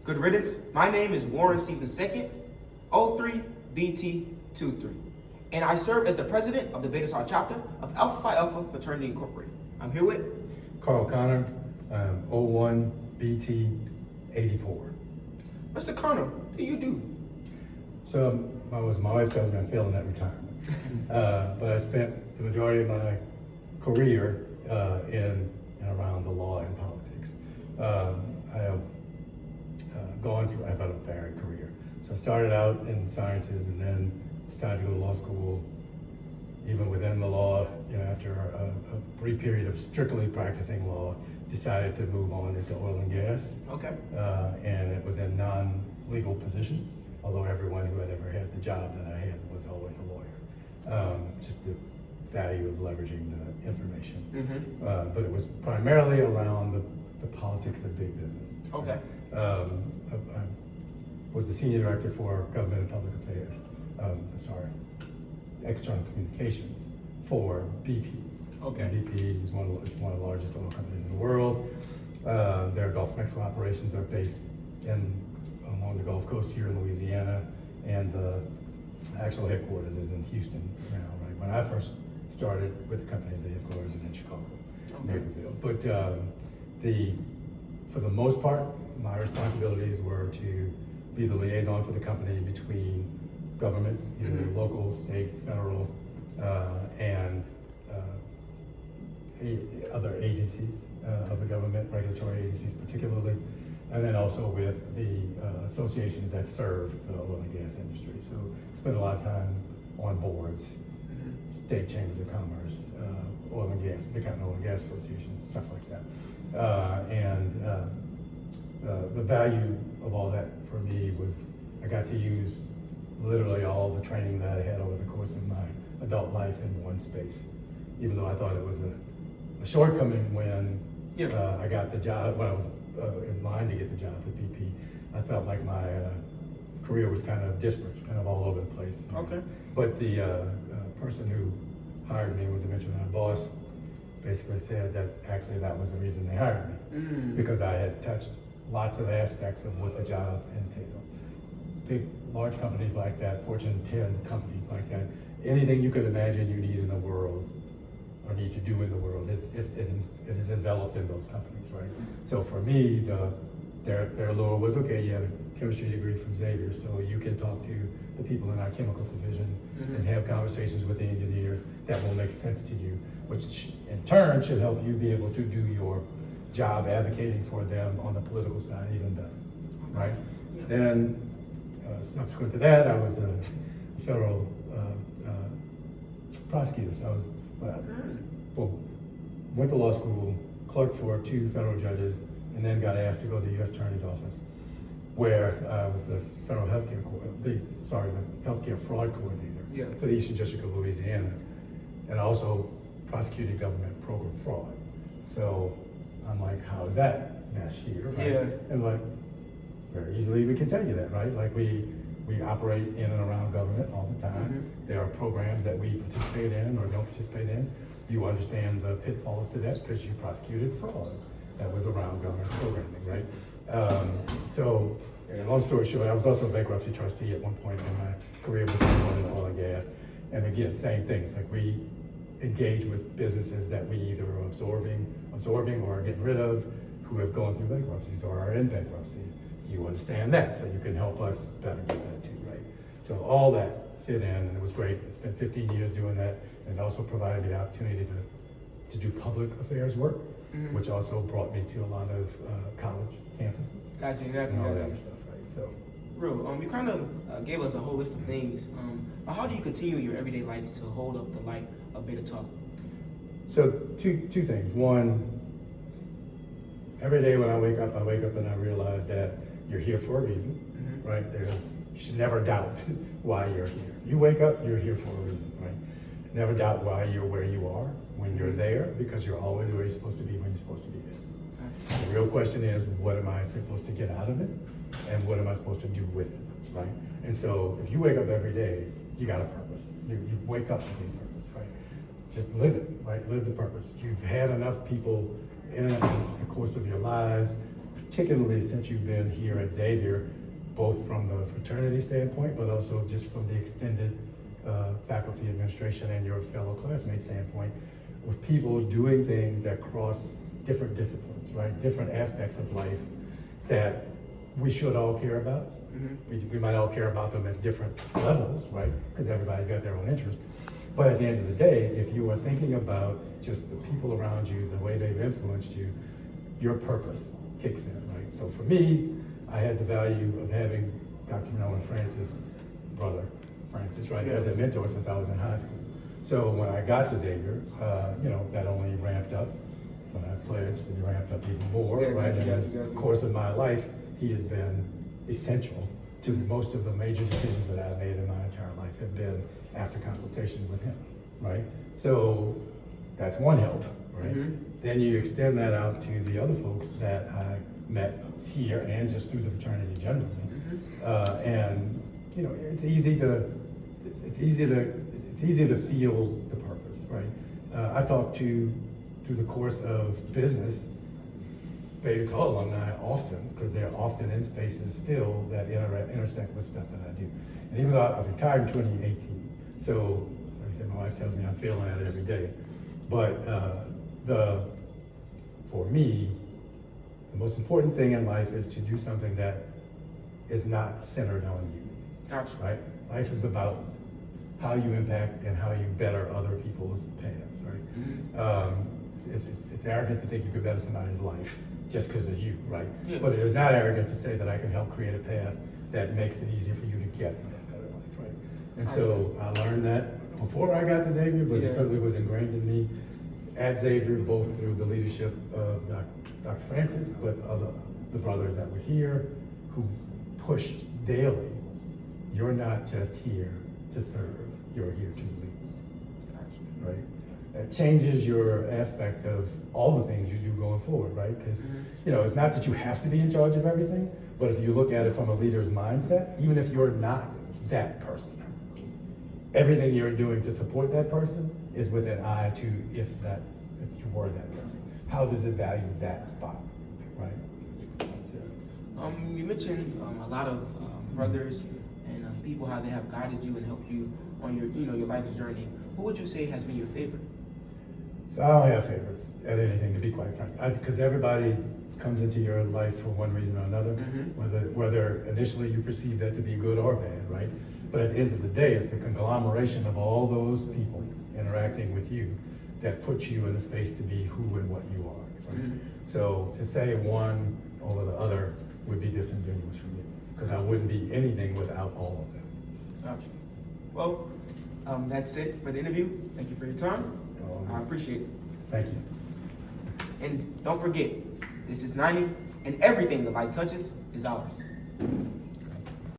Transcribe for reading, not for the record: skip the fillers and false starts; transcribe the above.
Good riddance. My name is Warren Stevens II, 03BT23, and I serve as the president of the Beta Tau chapter of Alpha Phi Alpha Fraternity Incorporated. I'm here with Karl, 01BT84. Mr. Connor. What do you do? So my wife tells me I'm failing at retirement, but I spent the majority of my career in and around the law and politics. I've had a varied career. So I started out in sciences and then decided to go to law school. Even within the law, after a brief period of strictly practicing law, decided to move on into oil and gas. Okay. And it was in non-legal positions, although everyone who had ever had the job that I had was always a lawyer. Just the value of leveraging the information. Mm-hmm. But it was primarily around the politics of big business. Okay. I was the senior director for government and public affairs. External communications for BP. Okay. And BP is one of the largest oil companies in the world. Their Gulf of Mexico operations are based along the Gulf Coast here in Louisiana, and the actual headquarters is in Houston now. Right when I first started with the company, the headquarters is in Chicago, Naperville. But for the most part, my responsibilities were to be the liaison for the company between governments, either local, state, federal, and other agencies of the government, regulatory agencies particularly, and then also with the associations that serve the oil and gas industry. So spent a lot of time on boards, state chambers of commerce, oil and gas, big oil and gas associations, stuff like that. The value of all that for me was I got to use literally all the training that I had over the course of my adult life in one space, even though I thought it was a shortcoming when I got the job, when I was in line to get the job with BP. I felt like my career was kind of disparate, kind of all over the place. Okay. But the person who hired me was eventually my boss, basically said that actually that was the reason they hired me, because I had touched lots of aspects of what the job entails. Big, large companies like that, Fortune 10 companies like that, anything you could imagine you need in the world or need to do in the world, it is enveloped in those companies, right? So for me, their lure was, okay, you had a chemistry degree from Xavier, so you can talk to the people in our chemicals division and have conversations with the engineers that will make sense to you, which in turn should help you be able to do your job advocating for them on the political side even better, right? Then subsequent to that, I was a federal prosecutor. So I was, went to law school, clerked for 2 federal judges, and then got asked to go to the U.S. Attorney's Office, where I was the federal healthcare healthcare fraud coordinator for the Eastern District of Louisiana, and also prosecuted government program fraud. So I'm like, how is that mesh here? Right? Yeah. And like, very easily we can tell you that, right? Like we operate in and around government all the time. There are programs that we participate in or don't participate in. You understand the pitfalls to that because you prosecuted fraud that was around government programming, right? So, long story short, I was also a bankruptcy trustee at one point in my career before going into oil and gas. And again, same things, like we engage with businesses that we either are absorbing or are getting rid of, who have gone through bankruptcies or are in bankruptcy. You understand that, so you can help us better get that too, right? So all that fit in, and it was great. I spent 15 years doing that, and it also provided me the opportunity to do public affairs work, which also brought me to a lot of college campuses. Gotcha. And all that stuff, right? So, Real. You kind of gave us a whole list of things. But how do you continue your everyday life to hold up the light of Beta Tau? So two things. One, every day when I wake up and I realize that you're here for a reason, right? You should never doubt why you're here. You wake up, you're here for a reason, right? Never doubt why you're where you are when you're there, because you're always where you're supposed to be when you're supposed to be there. The real question is, what am I supposed to get out of it? And what am I supposed to do with it, right? And so if you wake up every day, you got a purpose. You wake up with a purpose, right? Just live it, right? Live the purpose. You've had enough people in the course of your lives particularly since you've been here at Xavier, both from the fraternity standpoint, but also just from the extended faculty administration and your fellow classmates standpoint, with people doing things that cross different disciplines, right? Different aspects of life that we should all care about. We might all care about them at different levels, right? Because everybody's got their own interest. But at the end of the day, if you are thinking about just the people around you, the way they've influenced you, your purpose kicks in, right? So for me, I had the value of having Dr. Manoa Francis, brother Francis, right, as a mentor since I was in high school. So when I got to Xavier, that only ramped up. When I pledged, it ramped up even more, right? And in the course of my life, he has been essential to most of the major decisions that I've made in my entire life have been after consultation with him, right? So that's one help, right? Then you extend that out to the other folks that I met here and just through the fraternity generally. And it's easy to feel the purpose, right? I talk to, through the course of business, Beta Tau alumni often, because they're often in spaces still that intersect with stuff that I do. And even though I retired in 2018, so like I said, my wife tells me I'm failing at it every day. But for me, the most important thing in life is to do something that is not centered on you. Gotcha. Right? Life is about how you impact and how you better other people's paths, right? It's arrogant to think you could better somebody's life just because of you, right? But it is not arrogant to say that I can help create a path that makes it easier for you to get to that better life, right? And so I learned that before I got to Xavier, but it certainly was ingrained in me at Xavier, both through the leadership of Dr. Francis, but the brothers that were here who pushed daily. You're not just here to serve, you're here to lead, right? That changes your aspect of all the things you do going forward, right? Because, it's not that you have to be in charge of everything, but if you look at it from a leader's mindset, even if you're not that person, everything you're doing to support that person is with an eye to if you were that person. How does it value that spot, right? You mentioned a lot of brothers and people, how they have guided you and helped you on your life's journey. Who would you say has been your favorite? So I don't have favorites at anything, to be quite frank, because everybody comes into your life for one reason or another, whether initially you perceive that to be good or bad, right? But at the end of the day, it's the conglomeration of all those people interacting with you that puts you in a space to be who and what you are, right? So to say one over the other would be disingenuous for me, because I wouldn't be anything without all of them. Gotcha. Well, that's it for the interview. Thank you for your time. I appreciate it. Thank you. And don't forget, this is 90, and everything the light touches is ours.